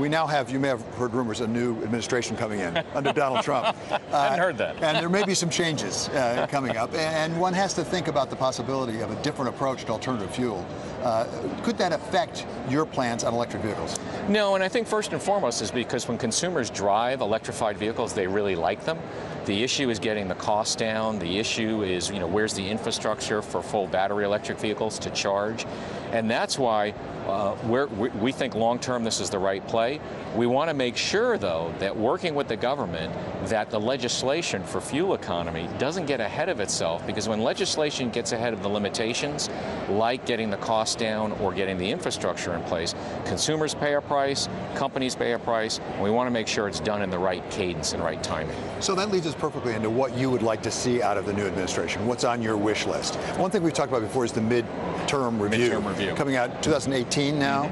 We now have, you may have heard rumors, a new administration coming in under Donald Trump. I hadn't heard that. And there may be some changes coming up. And one has to think about the possibility of a different approach to alternative fuel. Could that affect your plans on electric vehicles? No, and I think first and foremost is because when consumers drive electrified vehicles, they really like them. The issue is getting the cost down. The issue is, where's the infrastructure for full battery electric vehicles to charge? And that's why we think long-term this is the right play. We want to make sure, though, that working with the government, that the legislation for fuel economy doesn't get ahead of itself, because when legislation gets ahead of the limitations, like getting the cost down or getting the infrastructure in place, consumers pay a price, companies pay a price, and we want to make sure it's done in the right cadence and right timing. So that leads us perfectly into what you would like to see out of the new administration. What's on your wish list? One thing we've talked about before is the midterm review. Coming out 2018 now.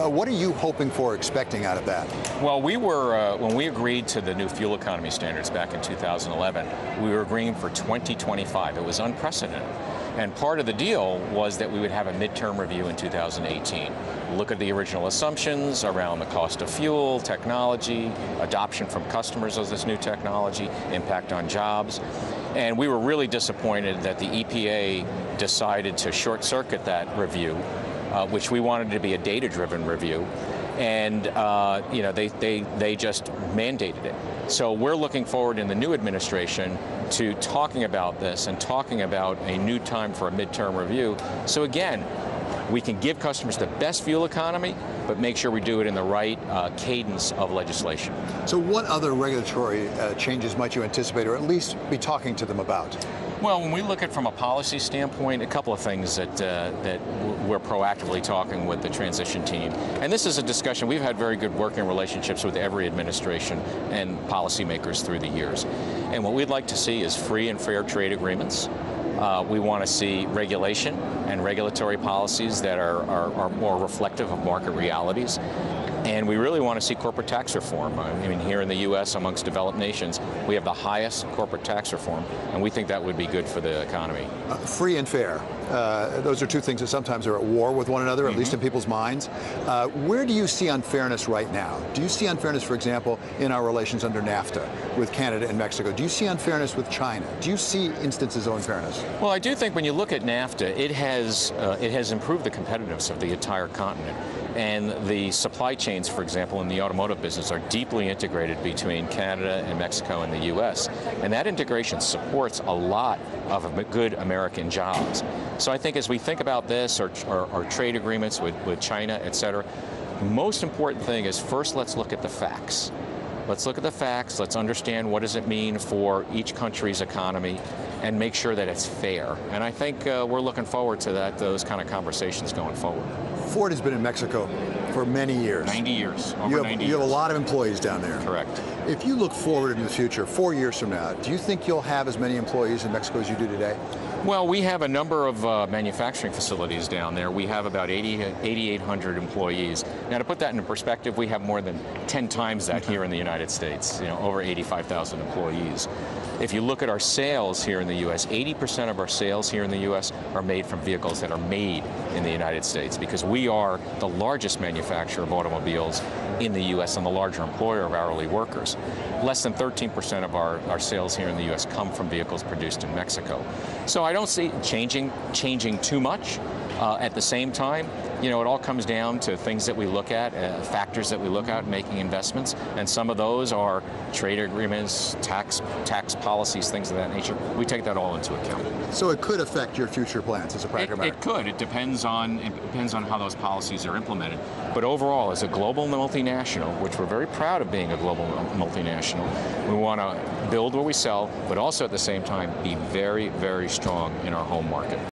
What are you hoping for, expecting out of that? Well, we were, when we agreed to the new fuel economy standards back in 2011, we were agreeing for 2025. It was unprecedented. And part of the deal was that we would have a midterm review in 2018. Look at the original assumptions around the cost of fuel, technology, adoption from customers of this new technology, impact on jobs. And we were really disappointed that the EPA decided to short-circuit that review, which we wanted to be a data-driven review. And they just mandated it. So we're looking forward in the new administration to talking about this and talking about a new time for a midterm review. So again, we can give customers the best fuel economy, but make sure we do it in the right cadence of legislation. So what other regulatory changes might you anticipate, or at least be talking to them about? Well, when we look at from a policy standpoint, a couple of things that we're proactively talking with the transition team. And this is a discussion, we've had very good working relationships with every administration and policymakers through the years. And what we'd like to see is free and fair trade agreements. We want to see regulation and regulatory policies that are more reflective of market realities. And we really want to see corporate tax reform. I mean, here in the U.S., amongst developed nations, we have the highest corporate tax reform, and we think that would be good for the economy. Free and fair. Those are two things that sometimes are at war with one another, at least in people's minds. Where do you see unfairness right now? Do you see unfairness, for example, in our relations under NAFTA with Canada and Mexico? Do you see unfairness with China? Do you see instances of unfairness? Well, I do think when you look at NAFTA, it has improved the competitiveness of the entire continent. And the supply chains, for example, in the automotive business are deeply integrated between Canada and Mexico and the U.S. And that integration supports a lot of good American jobs. So I think as we think about this, or trade agreements with China, et cetera, the most important thing is first let's look at the facts. Let's look at the facts, let's understand what does it mean for each country's economy, and make sure that it's fair. And I think we're looking forward to those kind of conversations going forward. Ford has been in Mexico for many years. 90 years, over 90 years. You have a lot of employees down there. Correct. If you look forward in the future, 4 years from now, do you think you'll have as many employees in Mexico as you do today? Well, we have a number of manufacturing facilities down there. We have about 8,800 employees. Now, to put that into perspective, we have more than 10 times that here in the United States, over 85,000 employees. If you look at our sales here in the U.S., 80% of our sales here in the U.S. are made from vehicles that are made in the United States, because we are the largest manufacturer of automobiles in the U.S. and the larger employer of hourly workers. Less than 13% of our sales here in the U.S. come from vehicles produced in Mexico. So I don't see it changing too much. At the same time, it all comes down to things that we look at, factors that we look at making investments, and some of those are trade agreements, tax policies, things of that nature. We take that all into account. So it could affect your future plans as a practical matter? It could. It depends on how those policies are implemented. But overall, as a global multinational, which we're very proud of being a global multinational, we want to build what we sell, but also at the same time be very, very strong in our home market.